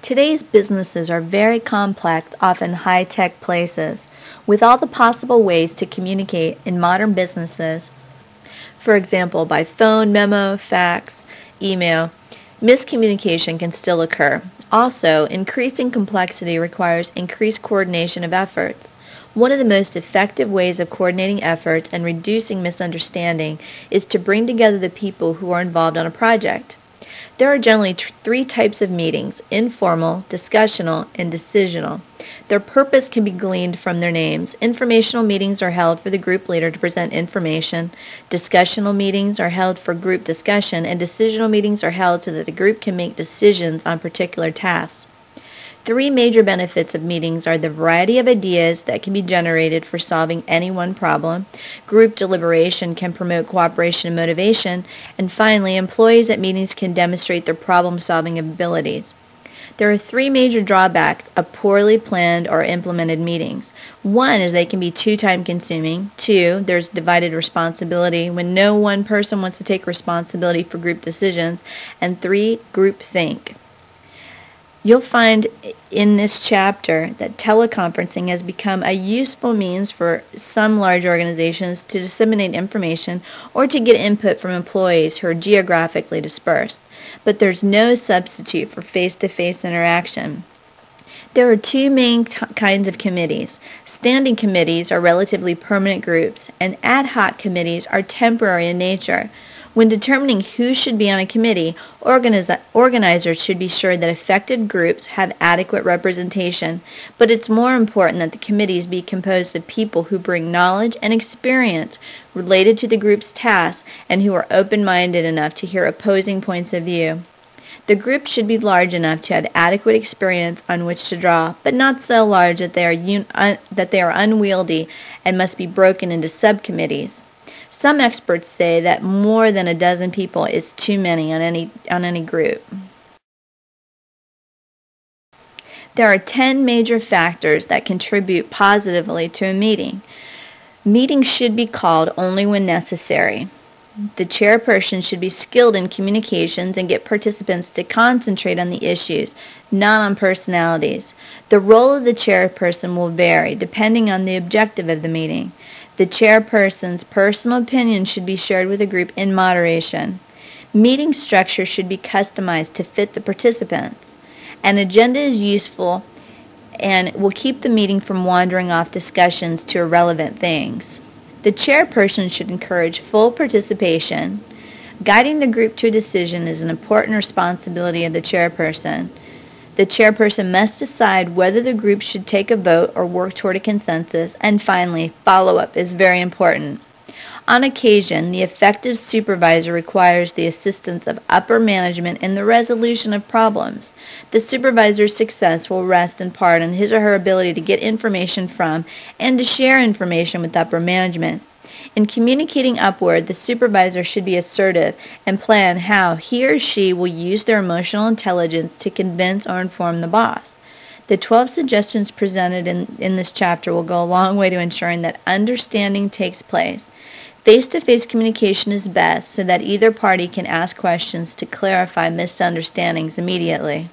Today's businesses are very complex, often high-tech places, with all the possible ways to communicate in modern businesses. For example, by phone, memo, fax, email, miscommunication can still occur. Also, increasing complexity requires increased coordination of efforts. One of the most effective ways of coordinating efforts and reducing misunderstanding is to bring together the people who are involved on a project. There are generally three types of meetings: informal, discussional, and decisional. Their purpose can be gleaned from their names. Informational meetings are held for the group leader to present information. Discussional meetings are held for group discussion, and decisional meetings are held so that the group can make decisions on particular tasks. Three major benefits of meetings are the variety of ideas that can be generated for solving any one problem, group deliberation can promote cooperation and motivation, and finally, employees at meetings can demonstrate their problem-solving abilities. There are three major drawbacks of poorly planned or implemented meetings. One is they can be too time-consuming. Two, there's divided responsibility when no one person wants to take responsibility for group decisions. And three, groupthink. You'll find in this chapter that teleconferencing has become a useful means for some large organizations to disseminate information or to get input from employees who are geographically dispersed. But there's no substitute for face-to-face interaction. There are two main kinds of committees. Standing committees are relatively permanent groups, and ad hoc committees are temporary in nature. When determining who should be on a committee, organizers should be sure that affected groups have adequate representation, but it's more important that the committees be composed of people who bring knowledge and experience related to the group's tasks and who are open-minded enough to hear opposing points of view. The group should be large enough to have adequate experience on which to draw, but not so large that they are unwieldy and must be broken into subcommittees. Some experts say that more than a dozen people is too many on any group. There are 10 major factors that contribute positively to a meeting. Meetings should be called only when necessary. The chairperson should be skilled in communications and get participants to concentrate on the issues, not on personalities. The role of the chairperson will vary depending on the objective of the meeting. The chairperson's personal opinion should be shared with the group in moderation. Meeting structure should be customized to fit the participants. An agenda is useful and will keep the meeting from wandering off discussions to irrelevant things. The chairperson should encourage full participation. Guiding the group to a decision is an important responsibility of the chairperson. The chairperson must decide whether the group should take a vote or work toward a consensus. And finally, follow-up is very important. On occasion, the effective supervisor requires the assistance of upper management in the resolution of problems. The supervisor's success will rest in part on his or her ability to get information from and to share information with upper management. In communicating upward, the supervisor should be assertive and plan how he or she will use their emotional intelligence to convince or inform the boss. The 12 suggestions presented in this chapter will go a long way to ensuring that understanding takes place. Face-to-face communication is best so that either party can ask questions to clarify misunderstandings immediately.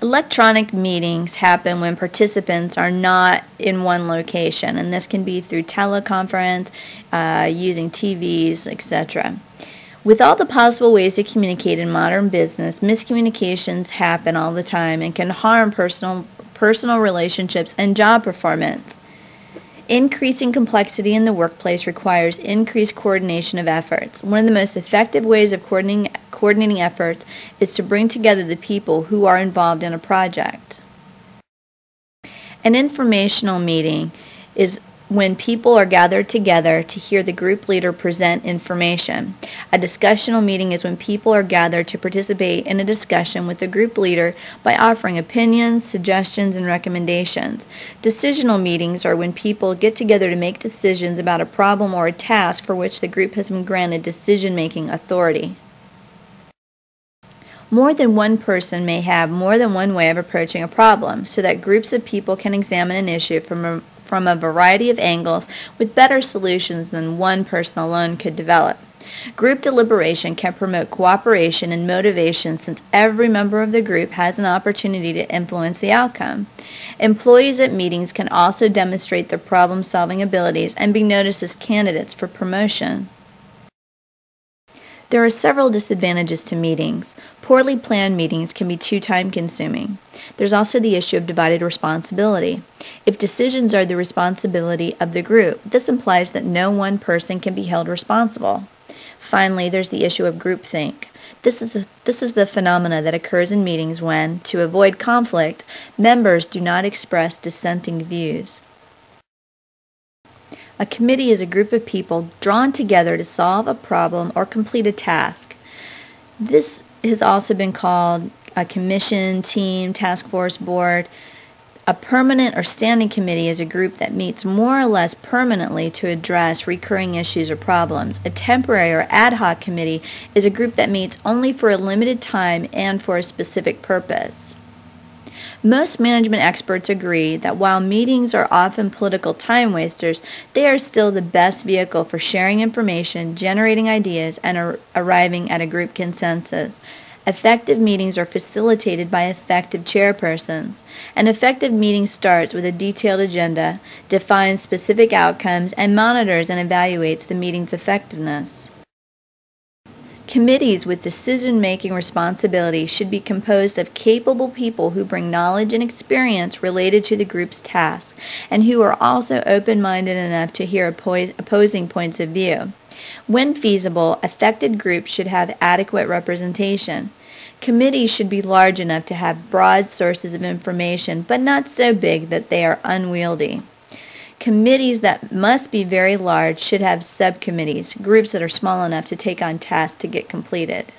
Electronic meetings happen when participants are not in one location, and this can be through teleconference, using TVs, etc. With all the possible ways to communicate in modern business, miscommunications happen all the time and can harm personal relationships and job performance. Increasing complexity in the workplace requires increased coordination of efforts. One of the most effective ways of coordinating efforts is to bring together the people who are involved in a project. An informational meeting is when people are gathered together to hear the group leader present information. A discussional meeting is when people are gathered to participate in a discussion with the group leader by offering opinions, suggestions, and recommendations. Decisional meetings are when people get together to make decisions about a problem or a task for which the group has been granted decision-making authority. More than one person may have more than one way of approaching a problem, so that groups of people can examine an issue from a variety of angles with better solutions than one person alone could develop. Group deliberation can promote cooperation and motivation since every member of the group has an opportunity to influence the outcome. Employees at meetings can also demonstrate their problem-solving abilities and be noticed as candidates for promotion. There are several disadvantages to meetings. Poorly planned meetings can be too time-consuming. There's also the issue of divided responsibility. If decisions are the responsibility of the group, this implies that no one person can be held responsible. Finally, there's the issue of groupthink. This is the phenomena that occurs in meetings when, to avoid conflict, members do not express dissenting views. A committee is a group of people drawn together to solve a problem or complete a task. This has also been called a commission, team, task force, board. A permanent or standing committee is a group that meets more or less permanently to address recurring issues or problems. A temporary or ad hoc committee is a group that meets only for a limited time and for a specific purpose. Most management experts agree that while meetings are often political time wasters, they are still the best vehicle for sharing information, generating ideas, and arriving at a group consensus. Effective meetings are facilitated by effective chairpersons. An effective meeting starts with a detailed agenda, defines specific outcomes, and monitors and evaluates the meeting's effectiveness. Committees with decision-making responsibility should be composed of capable people who bring knowledge and experience related to the group's task, and who are also open-minded enough to hear opposing points of view. When feasible, affected groups should have adequate representation. Committees should be large enough to have broad sources of information, but not so big that they are unwieldy. Committees that must be very large should have subcommittees, groups that are small enough to take on tasks to get completed.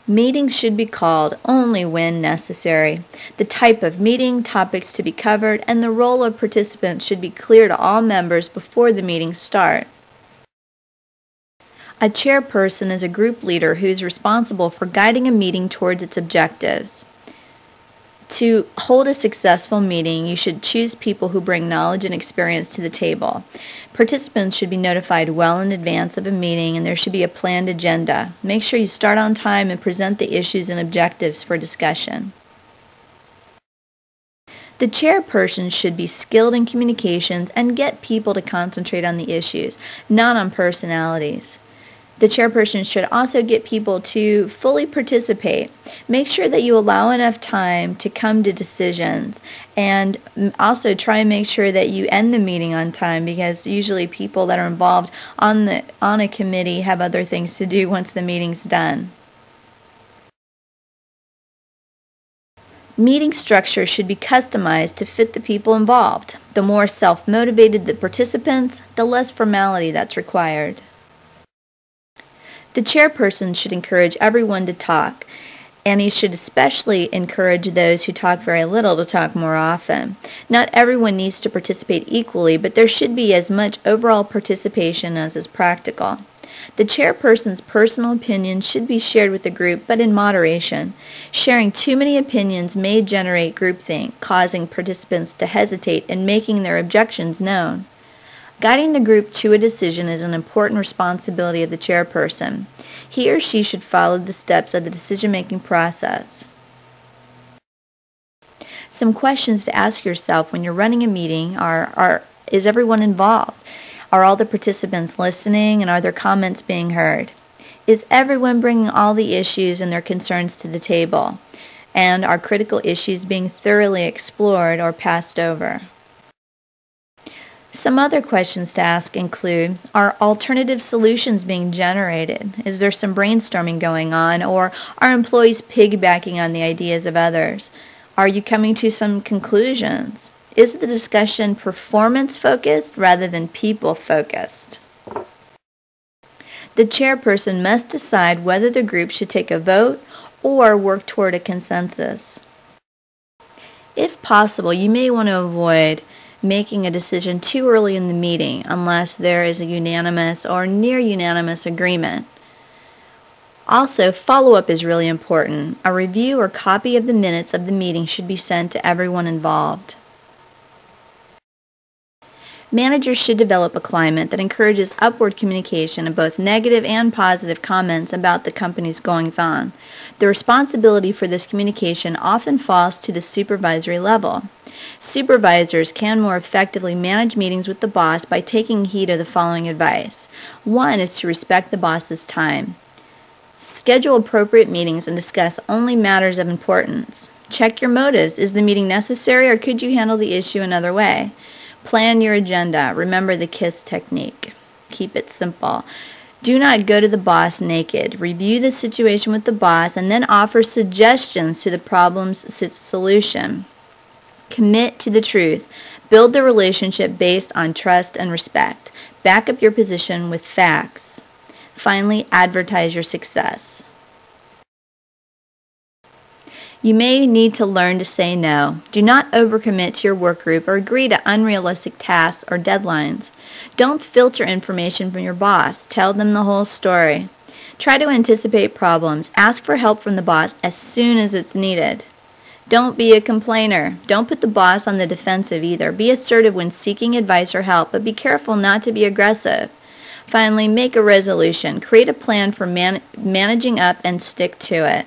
Meetings should be called only when necessary. The type of meeting, topics to be covered, and the role of participants should be clear to all members before the meetings start. A chairperson is a group leader who is responsible for guiding a meeting towards its objectives. To hold a successful meeting, you should choose people who bring knowledge and experience to the table. Participants should be notified well in advance of a meeting, and there should be a planned agenda. Make sure you start on time and present the issues and objectives for discussion. The chairperson should be skilled in communications and get people to concentrate on the issues, not on personalities. The chairperson should also get people to fully participate. Make sure that you allow enough time to come to decisions, and also try and make sure that you end the meeting on time, because usually people that are involved on a committee have other things to do once the meeting's done. Meeting structure should be customized to fit the people involved. The more self-motivated the participants, the less formality that's required. The chairperson should encourage everyone to talk, and he should especially encourage those who talk very little to talk more often. Not everyone needs to participate equally, but there should be as much overall participation as is practical. The chairperson's personal opinions should be shared with the group, but in moderation. Sharing too many opinions may generate groupthink, causing participants to hesitate in making their objections known. Guiding the group to a decision is an important responsibility of the chairperson. He or she should follow the steps of the decision-making process. Some questions to ask yourself when you're running a meeting are is everyone involved? Are all the participants listening, and are their comments being heard? Is everyone bringing all the issues and their concerns to the table? And are critical issues being thoroughly explored or passed over? Some other questions to ask include, are alternative solutions being generated? Is there some brainstorming going on, or are employees piggybacking on the ideas of others? Are you coming to some conclusions? Is the discussion performance-focused rather than people-focused? The chairperson must decide whether the group should take a vote or work toward a consensus. If possible, you may want to avoid making a decision too early in the meeting unless there is a unanimous or near unanimous agreement. Also, follow-up is really important. A review or copy of the minutes of the meeting should be sent to everyone involved. Managers should develop a climate that encourages upward communication of both negative and positive comments about the company's goings-on. The responsibility for this communication often falls to the supervisory level. Supervisors can more effectively manage meetings with the boss by taking heed of the following advice. 1 is to respect the boss's time. Schedule appropriate meetings and discuss only matters of importance. Check your motives. Is the meeting necessary, or could you handle the issue another way? Plan your agenda. Remember the KISS technique. Keep it simple. Do not go to the boss naked. Review the situation with the boss and then offer suggestions to the problem's solution. Commit to the truth. Build the relationship based on trust and respect. Back up your position with facts. Finally, advertise your success. You may need to learn to say no. Do not overcommit to your work group or agree to unrealistic tasks or deadlines. Don't filter information from your boss. Tell them the whole story. Try to anticipate problems. Ask for help from the boss as soon as it's needed. Don't be a complainer. Don't put the boss on the defensive either. Be assertive when seeking advice or help, but be careful not to be aggressive. Finally, make a resolution. Create a plan for managing up and stick to it.